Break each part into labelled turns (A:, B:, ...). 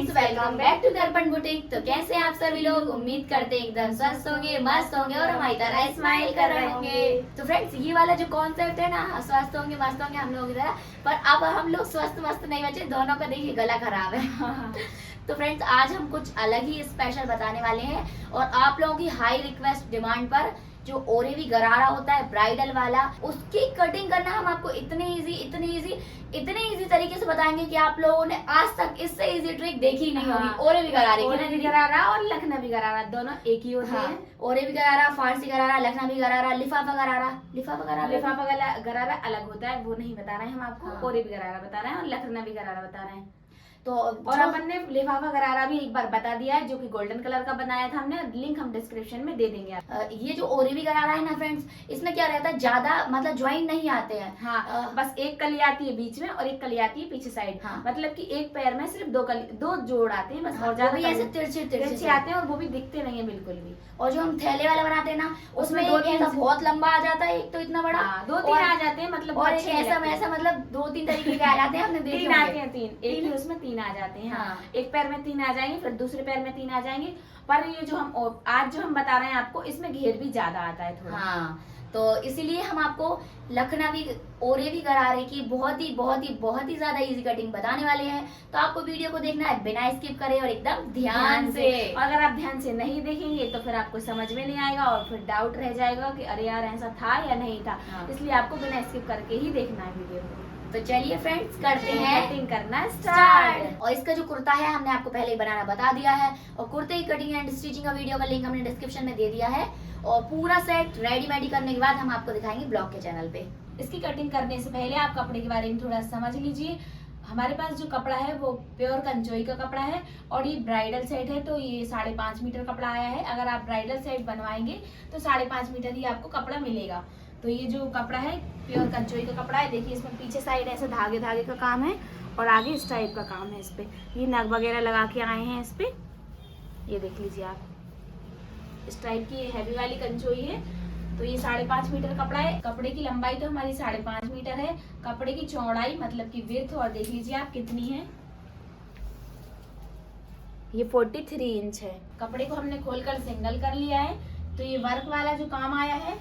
A: Friends, welcome back to दर्पण boutique. तो कैसे हैं आप सभी लोग? उम्मीद करते हैं एकदम स्वस्थ होंगे, मस्त होंगे और हमारी तरह स्माइल कर रहे होंगे। तो फ्रेंड्स, ये वाला जो कॉन्सेप्ट है ना, स्वस्थ होंगे मस्त होंगे हम लोग की तरह, पर अब हम लोग स्वस्थ मस्त नहीं बचे, दोनों का देखिए गला खराब है। तो फ्रेंड्स, आज हम कुछ अलग ही स्पेशल बताने वाले हैं और आप लोगों की हाई रिक्वेस्ट डिमांड पर जो ओरेवी गरारा होता है ब्राइडल वाला, उसकी कटिंग करना हम आपको इतनी इजी तरीके से बताएंगे कि आप लोगों ने आज तक इससे इजी ट्रिक देखी ही नहीं होगी। ओरेवी गरारे की,
B: ओरेवी गरारा और लखनवी गरारा दोनों एक ही होते हैं।
A: ओरेवी गरारा, फारसी गरारा, लखनवी गरारा, लिफाफा गरारा।
B: लिफाफा गरारा अलग होता है, वो नहीं बता रहे हैं हम आपको। ओरेवी गरारा बता रहे हैं और लखनवी गरारा बता रहे हैं।
A: तो
B: और अपन ने लिफाफा गरारा भी एक बार बता दिया है, जो कि गोल्डन कलर का बनाया था हमने। लिंक हम डिस्क्रिप्शन में दे देंगे आप।
A: ये जो ओरेवी गरारा है ना फ्रेंड्स, इसमें क्या रहता है, ज्यादा मतलब ज्वाइन नहीं आते हैं।
B: हाँ, बस एक कली आती है बीच में और एक कली आती है पीछे साइड।
A: हाँ।
B: मतलब कि एक पैर में सिर्फ दो जोड़ आते हैं बस। और ज्यादा
A: ऐसे तिरछे
B: आते हैं और वो भी दिखते नहीं है बिल्कुल भी।
A: और जो हम थैले वाला बनाते हैं ना, उसमें
B: दो
A: एक
B: तीन
A: ऐसा बहुत लंबा आ जाता है, एक तो इतना बड़ा।
B: दो तीन आ जाते हैं, मतलब
A: और एक ऐसा मतलब 2-3 तरीके के आ जाते हैं, हमने देखे
B: तीन आते हैं। एक ही उसमें 3 आ जाते हैं।
A: हाँ।
B: एक पैर में 3 आ जाएंगे, फिर दूसरे पैर में 3 आ जाएंगे। पर ये जो हम आज बता रहे हैं आपको, इसमें घेर भी ज्यादा आता है थोड़ा।
A: हाँ, तो इसीलिए हम आपको लखनवी ओरेवी गरारे की बहुत ही ज्यादा इजी कटिंग बताने वाले हैं। तो आपको वीडियो को देखना है बिना स्किप करे और एकदम ध्यान से।
B: और अगर आप ध्यान से नहीं देखेंगे तो फिर आपको समझ में नहीं आएगा और फिर डाउट रह जाएगा कि अरे यार ऐसा था या नहीं था।
A: हाँ।
B: इसलिए आपको बिना स्किप करके ही देखना है वीडियो को।
A: तो चलिए फ्रेंड्स, करते हैं
B: कटिंग करना स्टार्ट।
A: और इसका जो कुर्ता है हमने आपको पहले ही बनाना बता दिया है, और कुर्ते की कटिंग एंड स्टिचिंग का वीडियो का लिंक हमने डिस्क्रिप्शन में दे दिया है। और पूरा सेट रेडी करने के बाद हम आपको दिखाएंगे ब्लॉग के चैनल पे।
B: इसकी कटिंग करने से पहले आप कपड़े के बारे में थोड़ा समझ लीजिए। हमारे पास जो कपड़ा है वो प्योर कंचोई का कपड़ा है और ये ब्राइडल सेट है, तो ये 5.5 मीटर कपड़ा आया है। अगर आप ब्राइडल सेट बनवाएंगे तो 5.5 मीटर ही आपको कपड़ा मिलेगा। तो ये जो कपड़ा है प्योर कंचोई का कपड़ा है। देखिए, इसमें पीछे साइड ऐसे धागे का काम है और आगे इस टाइप का काम है। इस पे ये नग वगैरह लगा के आए हैं इस पे। ये देख लीजिए आप, इस टाइप की हैवी वाली कंचोई है। तो ये 5.5 मीटर कपड़ा है। कपड़े की लंबाई तो हमारी 5.5 मीटर है। कपड़े की चौड़ाई मतलब की विड्थ और देख लीजिए आप कितनी है, ये 43 इंच है। कपड़े को हमने खोलकर सिंगल कर लिया है। तो ये वर्क वाला जो काम आया है,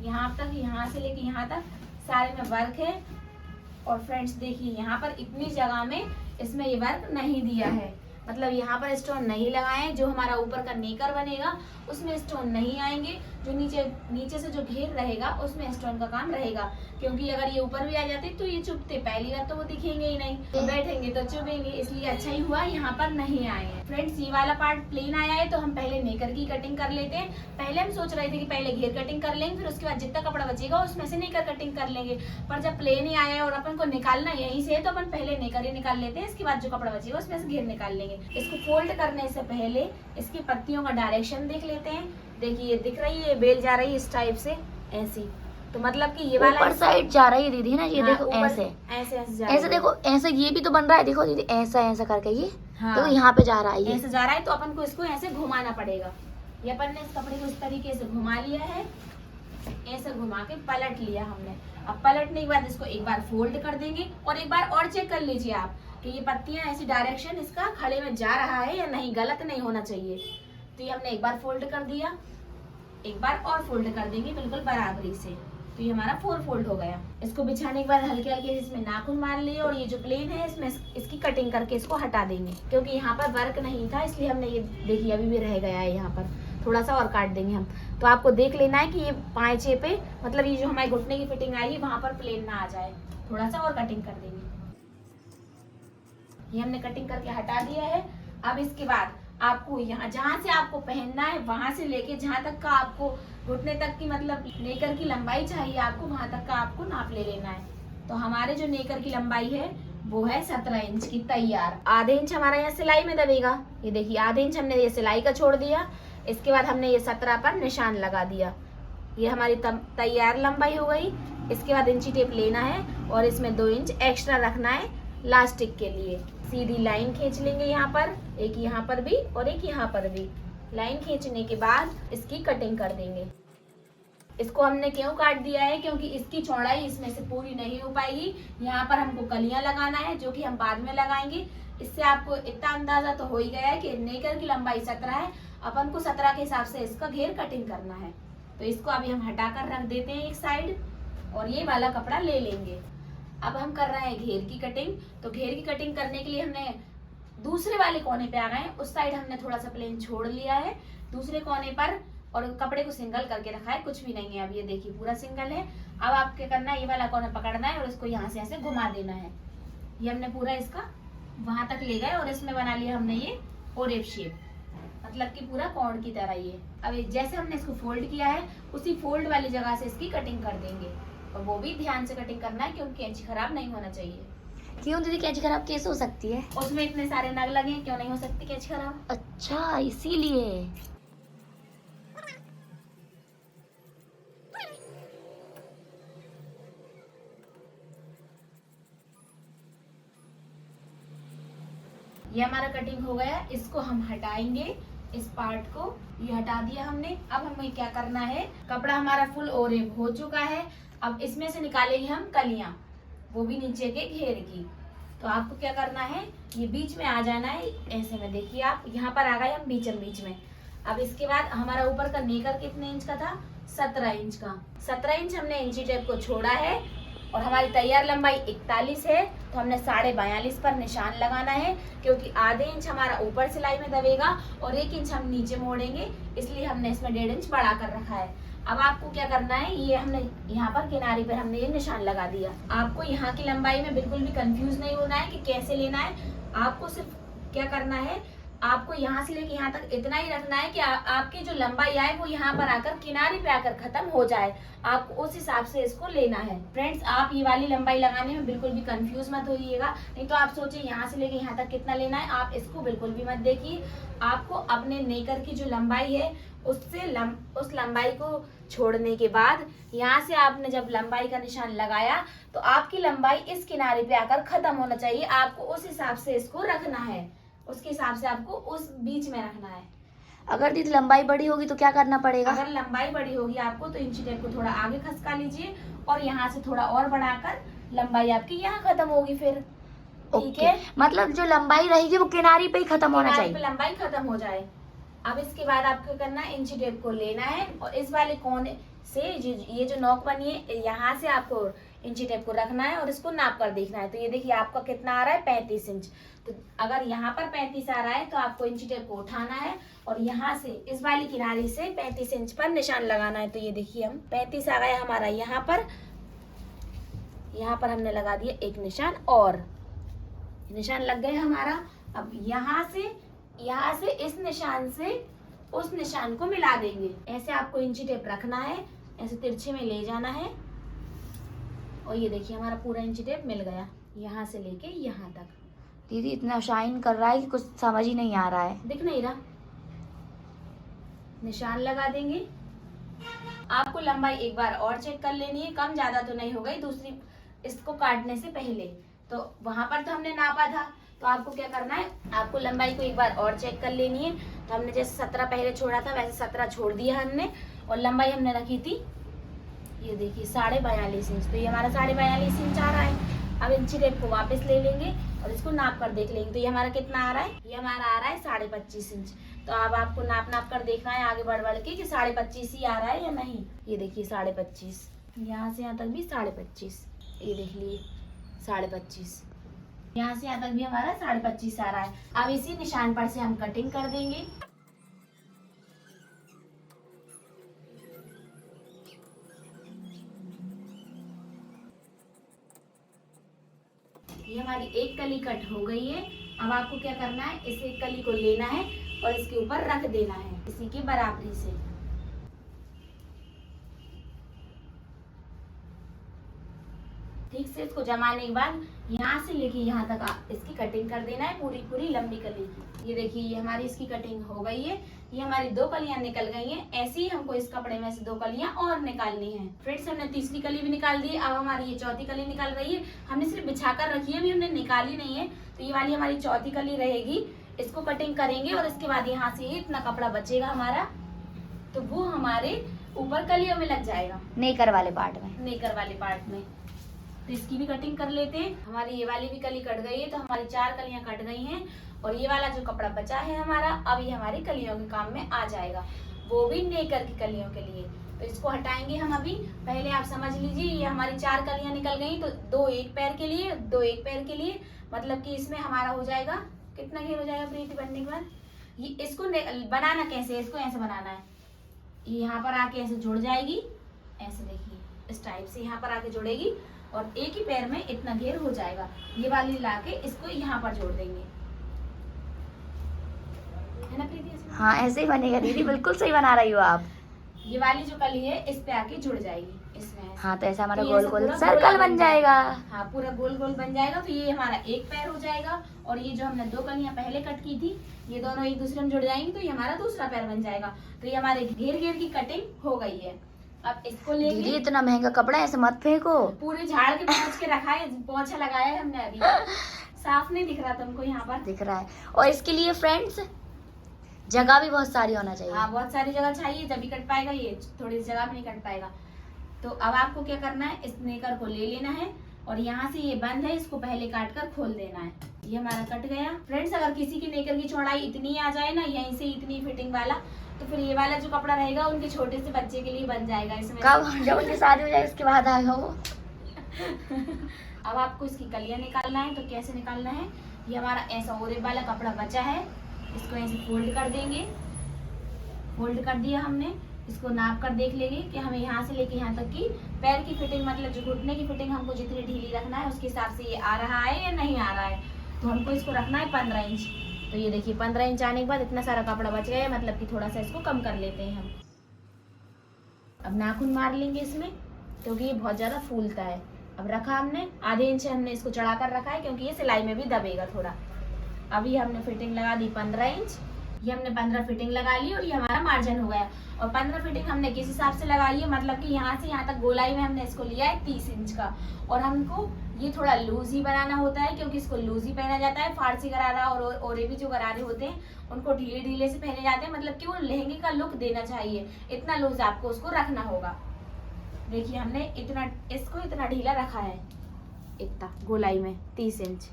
B: यहाँ तक, यहाँ से लेके यहाँ तक सारे में वर्क है। और फ्रेंड्स देखिए, यहाँ पर इतनी जगह में इसमें ये वर्क नहीं दिया है, मतलब यहाँ पर स्टोन नहीं लगाए। जो हमारा ऊपर का नेकर बनेगा उसमें स्टोन नहीं आएंगे। जो नीचे से जो घेर रहेगा उसमें स्टोन का काम रहेगा, क्योंकि अगर ये ऊपर भी आ जाते तो ये चुभते, पहली बार तो वो दिखेंगे ही नहीं, तो बैठेंगे तो चुभेंगे। इसलिए अच्छा ही हुआ यहाँ पर नहीं आए हैं। फ्रेंड्स, ये वाला पार्ट प्लेन आया है, तो हम पहले नेकर की कटिंग कर लेते हैं। पहले हम सोच रहे थे कि पहले घेर कटिंग कर लेंगे, फिर उसके बाद जितना कपड़ा बचेगा उसमें से नेकर कटिंग कर लेंगे। पर जब प्लेन ही आया है और अपन को निकालना यहीं से है, तो अपन पहले नेकर ही निकाल लेते हैं। इसके बाद जो कपड़ा बचेगा उसमें से घेर निकाल लेंगे। इसको फोल्ड करने से पहले इसकी पत्तियों का डायरेक्शन देख लेते हैं। देखिए, दिख रही है बेल जा रही है इस टाइप से, ऐसी। तो मतलब कि ये वाला
A: ऊपर साइड जा रही है दीदी ना, ये देखो ऐसे
B: ऐसे
A: देखो, ऐसे ये भी तो बन रहा है। देखो दीदी, ऐसा करके ये
B: हाँ,
A: तो यहाँ पे जा रहा है,
B: ऐसे जा रहा है। तो अपन को इसको ऐसे घुमाना पड़ेगा। ये अपन ने इस कपड़े को इस तरीके से घुमा लिया है, ऐसे घुमा के पलट लिया हमने। अब पलटने के बाद इसको एक बार फोल्ड कर देंगे और एक बार और चेक कर लीजिए आप कि ये पत्तियां ऐसी डायरेक्शन इसका खड़े में जा रहा है या नहीं, गलत नहीं होना चाहिए। तो ये हमने एक बार फोल्ड कर दिया, एक बार और फोल्ड कर देंगे बिल्कुल बराबरी से। तो ये हमारा 4 फोल्ड हो गया। इसको बिछाने के बाद हल्के हल्के इसमें नाखून मार लिए और ये जो प्लेन है इसमें इसकी कटिंग करके इसको हटा देंगे, क्योंकि यहाँ पर वर्क नहीं था इसलिए हमने ये देखिए अभी भी रह गया है। यहाँ पर थोड़ा सा और काट देंगे हम। तो आपको देख लेना है कि ये पांचे पे, मतलब ये जो हमारे घुटने की फिटिंग आएगी वहां पर प्लेन ना आ जाए, थोड़ा सा और कटिंग कर देंगे। ये हमने कटिंग करके हटा दिया है। अब इसके बाद आपको यहाँ जहाँ से आपको पहनना है वहां से लेके जहाँ तक का आपको घुटने तक की, मतलब नेकर की लंबाई चाहिए आपको, वहां तक का आपको नाप ले लेना है। तो हमारे जो नेकर की लंबाई है वो है 17 इंच की तैयार। आधे इंच हमारा यहाँ सिलाई में दबेगा। ये देखिए, आधे इंच हमने ये सिलाई का छोड़ दिया। इसके बाद हमने ये 17 पर निशान लगा दिया। ये हमारी तैयार लंबाई हो गई। इसके बाद इंची टेप लेना है और इसमें 2 इंच एक्स्ट्रा रखना है लास्टिक के लिए। सीधी लाइन खींच लेंगे यहाँ पर, एक यहाँ पर भी और एक यहाँ पर भी। लाइन खींचने के बाद इसकी कटिंग कर देंगे। इसको हमने क्यों काट दिया है, क्योंकि इसकी चौड़ाई इसमें से पूरी नहीं हो पाएगी। यहाँ पर हमको कलियां लगाना है, जो कि हम बाद में लगाएंगे। इससे आपको इतना अंदाजा तो हो ही गया है कि नेकर की लंबाई 17 है। अपन को 17 के हिसाब से इसका घेर कटिंग करना है। तो इसको अभी हम हटाकर रख देते हैं एक साइड और ये वाला कपड़ा ले लेंगे। अब हम कर रहे हैं घेर की कटिंग। तो घेर की कटिंग करने के लिए हमने दूसरे वाले कोने पे आ गए। उस साइड हमने थोड़ा सा प्लेन छोड़ लिया है दूसरे कोने पर और कपड़े को सिंगल करके रखा है, कुछ भी नहीं है। अब ये देखिए पूरा सिंगल है। अब आप क्या करना है, ये वाला कोना पकड़ना है और इसको यहाँ से ऐसे घुमा देना है। ये हमने पूरा इसका वहां तक ले गए और इसमें बना लिया हमने ये ओरेव शेप, मतलब कि पूरा कॉर्ड की तरह। ये अब जैसे हमने इसको फोल्ड किया है उसी फोल्ड वाली जगह से इसकी कटिंग कर देंगे और वो भी ध्यान से कटिंग करना है क्योंकि कैंची खराब नहीं होना चाहिए।
A: क्यों दीदी कैंची खराब कैसे हो सकती है?
B: उसमें इतने सारे नग लगे हैं, क्यों नहीं हो सकती कैंची खराब?
A: अच्छा इसीलिए।
B: ये हमारा कटिंग हो गया। इसको हम हटाएंगे, इस पार्ट को ये हटा दिया हमने। अब हमें क्या करना है, कपड़ा हमारा फुल ओरेव हो चुका है। अब इसमें से निकालेंगे हम कलियां, वो भी नीचे के घेर की। तो आपको क्या करना है, ये बीच में आ जाना है ऐसे में। देखिए आप यहाँ पर आ गए हम बीच में। अब इसके बाद हमारा ऊपर का नेकर कितने इंच का था, 17 इंच का। 17 इंच हमने इंची टेप को छोड़ा है और हमारी तैयार लंबाई 41 है। तो हमने 42.5 पर निशान लगाना है क्योंकि आधे इंच हमारा ऊपर सिलाई में दबेगा और 1 इंच हम नीचे मोड़ेंगे, इसलिए हमने इसमें 1.5 इंच बढ़ा कर रखा है। अब आपको क्या करना है, ये हमने यहाँ पर किनारे पर हमने ये निशान लगा दिया। आपको यहाँ की लंबाई में बिल्कुल भी कंफ्यूज नहीं होना है कि कैसे लेना है। आपको सिर्फ क्या करना है, आपको यहाँ से लेके यहाँ तक इतना ही रखना है कि आपकी जो लंबाई आए वो यहाँ पर आकर किनारे पे आकर खत्म हो जाए। आपको उस हिसाब से इसको लेना है। फ्रेंड्स आप ये वाली लंबाई लगाने में बिल्कुल भी कंफ्यूज मत होइएगा, नहीं तो आप सोचिए यहाँ से लेके यहाँ तक कितना लेना है। आप इसको बिल्कुल भी मत देखिए। आपको अपने नेकर की जो लंबाई है उस लंबाई को छोड़ने के बाद यहाँ से आपने जब लंबाई का निशान लगाया तो आपकी लंबाई इस किनारे पे आकर खत्म होना चाहिए। आपको उस हिसाब से इसको रखना है, उसके हिसाब से आपको उस बीच में रखना है।
A: अगर दीदी लंबाई बड़ी होगी तो क्या करना पड़ेगा?
B: अगर लंबाई बड़ी होगी आपको तो इंची टेप को थोड़ा आगे खसका लीजिए और यहाँ से थोड़ा और बढ़ाकर लंबाई आपकी यहाँ खत्म होगी फिर। ठीक है,
A: मतलब जो लंबाई रहेगी वो किनारी पे ही खत्म होना चाहिए,
B: लंबाई खत्म हो जाए। अब इसके बाद आपको करना है, इंची टेप को लेना है और इस वाले कोने से ये जो नोक बनी है यहाँ से आपको इंची टेप को रखना है और इसको नाप कर देखना है। तो ये देखिए आपका कितना आ रहा है, 35 इंच। तो अगर यहाँ पर 35 आ रहा है तो आपको इंची टेप को उठाना है और यहाँ से इस वाली किनारे से 35 इंच पर निशान लगाना है। तो ये देखिए हम 35 आ गया हमारा। यहाँ पर हमने लगा दिया एक निशान और निशान लग गया हमारा। अब यहाँ से इस निशान से उस निशान को मिला देंगे। ऐसे आपको इंची टेप रखना है, ऐसे तिरछे में ले जाना है और ये देखिए हमारा पूरा इंची टेप मिल गया यहाँ से लेके यहाँ तक।
A: दीदी इतना शाइन कर रहा है कि कुछ समझ ही नहीं आ रहा है,
B: दिख नहीं रहा। निशान लगा देंगे। आपको लंबाई एक बार और चेक कर लेनी है, कम ज्यादा तो नहीं हो गई दूसरी इसको काटने से पहले। तो वहां पर तो हमने नापा था, तो आपको क्या करना है, आपको लंबाई को एक बार और चेक कर लेनी है। तो हमने जैसे 17 पहले छोड़ा था वैसे 17 छोड़ दिया हमने और लंबाई हमने रखी थी ये देखिए 42.5 इंच। तो ये हमारा 42.5 इंच आ रहा है। अब इंची टेप को वापस ले लेंगे और इसको नाप कर देख लेंगे। तो ये हमारा कितना आ रहा है, ये हमारा आ रहा है 25.5 इंच। तो अब आपको नाप कर देखना है आगे बढ़ के कि 25.5 ही आ रहा है या नहीं। ये देखिए 25.5, यहाँ से यहाँ तक भी 25.5, ये देख लिए 25.5, यहाँ से यहाँ तक भी हमारा 25.5 आ रहा है। अब इसी निशान पर से हम कटिंग कर देंगे। ये हमारी एक कली कट हो गई है। अब आपको क्या करना है, इस एक कली को लेना है और इसके ऊपर रख देना है इसी के बराबरी से। ठीक से इसको जमाने के बाद यहाँ से लेके यहाँ तक इसकी कटिंग कर देना है, पूरी लंबी कली की। ये देखिए ये हमारी इसकी कटिंग हो गई है। ये हमारी 2 कलियां निकल गई हैं। ऐसे ही हमको इस कपड़े में से 2 कलियां और निकालनी है। फ्रेंड्स हमने तीसरी कली भी निकाल दी है। अब हमारी ये चौथी कली निकल रही है। हमने सिर्फ बिछा कर रखी है, अभी हमने निकाली नहीं है। तो ये वाली हमारी चौथी कली रहेगी। इसको कटिंग करेंगे और इसके बाद यहाँ से इतना कपड़ा बचेगा हमारा, तो वो हमारे ऊपर कलियों में लग जाएगा,
A: नेकर वाले पार्ट में।
B: नेकर वाले पार्ट में। तो इसकी भी कटिंग कर लेते हैं। हमारी ये वाली भी कली कट गई है, तो हमारी 4 कलियां कट गई हैं। और ये वाला जो कपड़ा बचा है हमारा, अब ये हमारी कलियों के काम में आ जाएगा, वो भी नेकर की कलियों के लिए। तो इसको हटाएंगे हम अभी। पहले आप समझ लीजिए, ये हमारी 4 कलियां निकल गई, तो 2 एक पैर के लिए, 2 एक पैर के लिए, मतलब कि इसमें हमारा हो जाएगा कितना घेर हो जाएगा प्रीति बनने के बाद। ये इसको बनाना कैसे, इसको ऐसे बनाना है, ये यहाँ पर आके ऐसे जुड़ जाएगी, ऐसे देखिए इस टाइप से यहाँ पर आके जुड़ेगी और एक ही पैर में इतना घेर हो जाएगा। ये वाली लाके इसको यहाँ पर जोड़ देंगे, है ना प्रीति?
A: हाँ ऐसे ही बनेगा दीदी, बिल्कुल सही बना रही हो आप।
B: ये वाली जो कली है इस पे आके जुड़ जाएगी इसमें।
A: हाँ तो ऐसा हमारा
B: तो
A: गोल
B: ऐसा
A: गोल
B: पूरा
A: सर्कल
B: गोला
A: बन जाएगा।
B: हाँ पूरा गोल गोल बन जाएगा। तो ये हमारा एक पैर हो जाएगा और ये जो हमने 2 कलियां पहले कट की थी, ये दोनों एक दूसरे में जुड़ जाएंगी, तो ये हमारा दूसरा पैर बन जाएगा। तो ये हमारे घेर घेर की कटिंग हो गई है। अब इसको
A: दीदी
B: लेके
A: इतना महंगा कपड़ा ऐसे मत फेंको।
B: पूरे झाड़ के पोंछ के रखा है, पोंछा लगाया है हमने अभी। साफ नहीं दिख रहा तुमको यहाँ पर?
A: दिख रहा है। और इसके लिए फ्रेंड्स जगह भी बहुत सारी होना चाहिए।
B: हाँ बहुत सारी जगह चाहिए, जब कट पाएगा, ये थोड़ी जगह में नहीं कट पाएगा। तो अब आपको क्या करना है, इस नेकर को ले लेना है और यहाँ से ये बंद है, इसको पहले काट कर खोल देना है। ये हमारा कट गया। फ्रेंड्स अगर किसी की नेकर की चौड़ाई इतनी आ जाए ना, यहीं से इतनी फिटिंग वाला, तो फिर ये वाला जो कपड़ा रहेगा उनके छोटे से बच्चे के लिए बन जाएगा। इसमें
A: कब जब उनकी शादी हो जाए उसके बाद आएगा वो।
B: अब आपको इसकी कलियां निकालना है, तो कैसे निकालना है, ये हमारा ऐसा ओरे वाला कपड़ा बचा है, इसको ऐसे फोल्ड कर देंगे। फोल्ड कर दिया हमने, इसको नाप कर देख लेंगे कि हमें यहाँ से लेके यहाँ तक की पैर की फिटिंग, मतलब जो घुटने की फिटिंग हमको जितनी ढीली रखना है उसके हिसाब से ये आ रहा है या नहीं आ रहा है। तो हमको इसको रखना है 15 इंच। तो ये देखिए 15 इंच आने के बाद इतना सारा कपड़ा बच गया है, मतलब कि थोड़ा सा इसको कम कर लेते हैं हम। अब नाखून मार लेंगे इसमें, क्योंकि ये बहुत ज्यादा फूलता है। अब रखा हमने आधे इंच, हमने इसको चढ़ा कर रखा है क्योंकि ये सिलाई में भी दबेगा थोड़ा। अभी हमने फिटिंग लगा दी 15 इंच, ये हमने 15 फिटिंग लगा ली और ये हमारा मार्जिन हो गया। और 15 फिटिंग हमने किस हिसाब से लगाई है, मतलब कि यहाँ से यहाँ तक गोलाई में हमने इसको लिया है 30 इंच का। और हमको ये थोड़ा लूज ही बनाना होता है, क्योंकि इसको लूज ही पहना जाता है। फारसी गरारा और ओरे भी जो गरारे होते हैं उनको ढीले ढीले से पहने जाते हैं, मतलब कि वो लहंगे का लुक देना चाहिए। इतना लूज आपको उसको रखना होगा। देखिए हमने इतना, इसको इतना ढीला रखा है, इतना गोलाई में 30 इंच,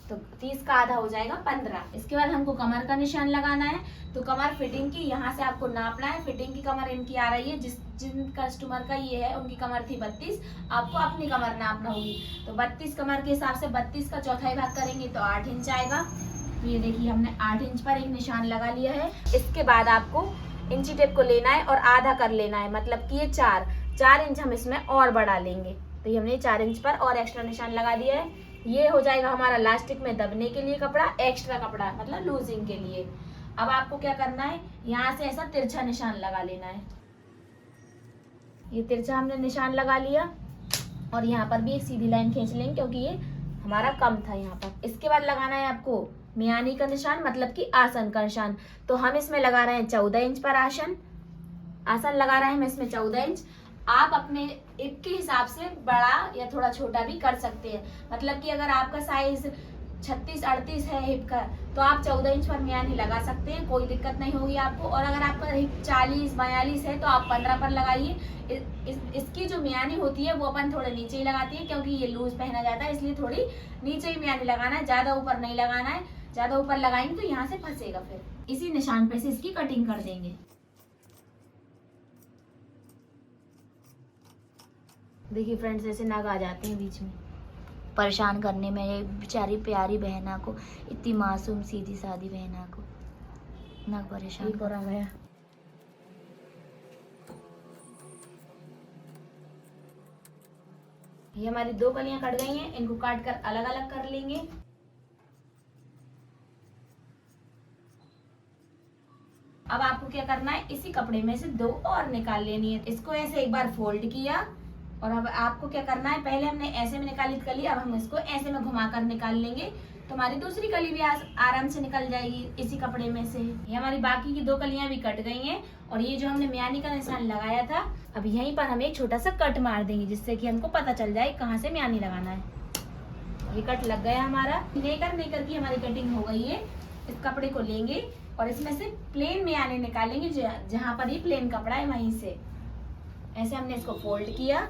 B: तो 30 का आधा हो जाएगा 15। इसके बाद हमको कमर का निशान लगाना है। तो कमर फिटिंग की यहाँ से आपको नापना है। फिटिंग की कमर इनकी आ रही है, जिन कस्टमर का ये है उनकी कमर थी 32, आपको अपनी कमर नापना होगी। तो 32 कमर के हिसाब से 32 का चौथाई भाग करेंगे तो 8 इंच आएगा। तो ये देखिए हमने 8 इंच पर एक निशान लगा लिया है। इसके बाद आपको इंची टेप को लेना है और आधा कर लेना है, मतलब कि ये 4 इंच हम इसमें और बढ़ा लेंगे। तो ये हमने 4 इंच पर और एक्स्ट्रा निशान लगा दिया है। ये हो जाएगा हमारा लास्टिक में दबने के लिए कपड़ा, एक्स्ट्रा कपड़ा मतलब लूजिंग के लिए। अब आपको क्या करना है, यहाँ से ऐसा तिरछा निशान लगा लेना है। ये तिरछा हमने निशान लगा लिया और यहाँ पर भी एक सीधी लाइन खींच लेंगे, क्योंकि ये हमारा कम था यहाँ पर। इसके बाद लगाना है आपको मियानी का निशान, मतलब कि आसन का निशान। तो हम इसमें लगा रहे हैं 14 इंच पर आसन लगा रहे हैं हम इसमें 14 इंच। आप अपने हिप के हिसाब से बड़ा या थोड़ा छोटा भी कर सकते हैं, मतलब कि अगर आपका साइज 36-38 है हिप का, तो आप 14 इंच पर मियानी लगा सकते हैं, कोई दिक्कत नहीं होगी आपको। और अगर आपका हिप 40-42 है तो आप 15 पर लगाइए। इसकी जो मियानी होती है वो अपन थोड़े नीचे ही लगाती है, क्योंकि ये लूज पहना जाता है, इसलिए थोड़ी नीचे ही मियानी लगाना है, ज्यादा ऊपर नहीं लगाना है। ज्यादा ऊपर लगाएंगे तो यहाँ से फंसेगा। फिर इसी निशान पे से इसकी कटिंग कर देंगे। देखिए फ्रेंड्स, ऐसे नग आ जाते हैं बीच में,
A: परेशान करने में। ये बेचारी प्यारी बहना को, इतनी मासूम सीधी सादी बहना को ना परेशान
B: कर गया। ये हमारी 2 कलियां कट गई हैं, इनको काट कर अलग अलग कर लेंगे। अब आपको क्या करना है, इसी कपड़े में से 2 और निकाल लेनी है। इसको ऐसे एक बार फोल्ड किया और अब आपको क्या करना है, पहले हमने ऐसे में निकाली कली, अब हम इसको ऐसे में घुमाकर निकाल लेंगे, तो हमारी दूसरी कली भी आराम से निकल जाएगी इसी कपड़े में से। ये हमारी बाकी की 2 कलियां भी कट गई हैं और ये जो हमने मियानी का निशान लगाया था, अब यहीं पर हम एक छोटा सा कट मार देंगे, जिससे कि हमको पता चल जाए कहाँ से मियानी लगाना है। ये कट लग गया हमारा। नेकर की हमारी कटिंग हो गई है। इस कपड़े को लेंगे और इसमें से प्लेन मियानी निकालेंगे, जहाँ पर ये प्लेन कपड़ा है वहीं से। ऐसे हमने इसको फोल्ड किया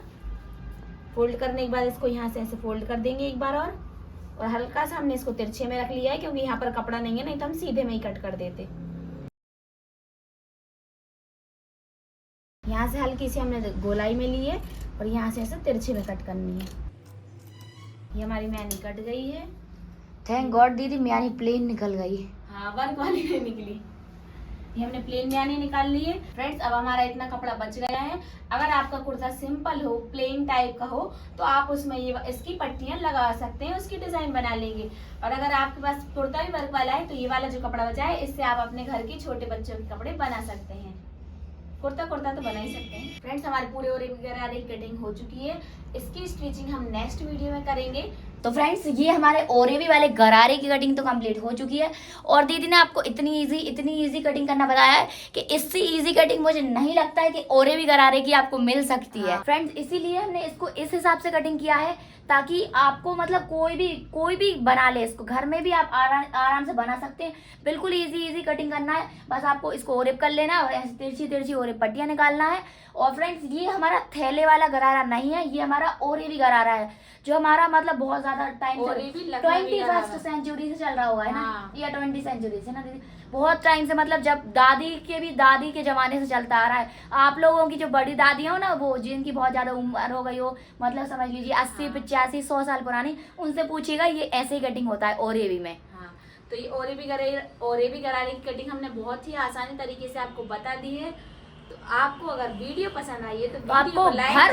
B: फोल्ड करने के बाद इसको यहाँ से ऐसे फोल्ड कर देंगे एक बार और हल्का सा हमने इसको तिरछे में रख लिया है, क्योंकि यहाँ पर कपड़ा नहीं है, नहीं तो हम सीधे में ही कट कर देते। यहाँ से हल्की सी हमने गोलाई में ली है और यहाँ से ऐसे तिरछे में कट करनी है। ये हमारी मैनी कट गई है।
A: थैंक गॉड दीदी म्यानी प्लेन निकल गई।
B: हाँ, वर्क वाली नहीं निकली। ये हमने प्लेन म्यानी निकाल ली है। फ्रेंड्स, अब हमारा इतना कपड़ा बच गया है। अगर आपका कुर्ता सिंपल हो, प्लेन टाइप का हो, तो आप उसमें ये इसकी पट्टियां लगा सकते हैं, उसकी डिजाइन बना लेंगे। और अगर आपके पास कुर्ता भी वर्क वाला है तो ये वाला जो कपड़ा बचा है, इससे आप अपने घर की छोटे बच्चों के कपड़े बना सकते हैं। कुर्ता तो बना ही सकते हैं। फ्रेंड्स, हमारे पूरे ओरे वगैरह कटिंग हो चुकी है। इसकी स्टिचिंग हम नेक्स्ट वीडियो में करेंगे।
A: तो फ्रेंड्स, ये हमारे ओरेवी वाले गरारे की कटिंग तो कंप्लीट हो चुकी है और दीदी ने आपको इतनी इजी कटिंग करना बताया है कि इससे इजी कटिंग मुझे नहीं लगता है कि ओरेवी गरारे की आपको मिल सकती है। फ्रेंड्स, इसीलिए हमने इसको इस हिसाब से कटिंग किया है ताकि आपको मतलब कोई भी बना ले, इसको घर में भी आप आराम से बना सकते हैं। बिल्कुल इजी कटिंग करना है। बस आपको इसको ओरेप कर लेना है और ऐसे तिरछी ओरेप पट्टियां निकालना है। और फ्रेंड्स, ये हमारा थैले वाला गरारा नहीं है, ये हमारा ओरेवी गरारा है, जो हमारा मतलब बहुत ज्यादा टाइम से 21st सेंचुरी से चल रहा हुआ है ना, या 20 सेंचुरी से ना दीदी, बहुत टाइम से, मतलब जब दादी के जमाने से चलता आ रहा है। आप लोगों की जो बड़ी दादी हो ना, वो जिनकी बहुत ज्यादा उम्र हो गई हो, मतलब समझ लीजिए 80 85 100 साल पुरानी, उनसे पूछिएगा, ये ऐसे ही कटिंग होता है ओरेवी में।
B: तो ये ओरेवी गरारे की कटिंग हमने बहुत ही आसानी तरीके से आपको बता दी है। तो आपको अगर वीडियो पसंद आई है तो
A: आपको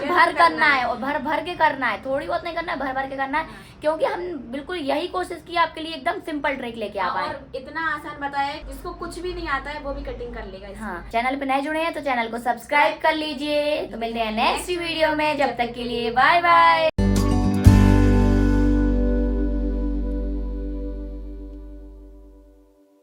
A: भर करना है और भर के करना है, थोड़ी बहुत नहीं करना है, भर के करना है। क्योंकि हम बिल्कुल यही कोशिश की आपके लिए एकदम सिंपल ट्रिक लेके आ पाए
B: और इतना आसान बताया है, जिसको कुछ भी नहीं आता है वो भी कटिंग कर लेगा।
A: हाँ, चैनल पे नए जुड़े हैं तो चैनल को सब्सक्राइब कर लीजिए। तो मिलते हैं नेक्स्ट वीडियो में, जब तक के लिए बाय बाय।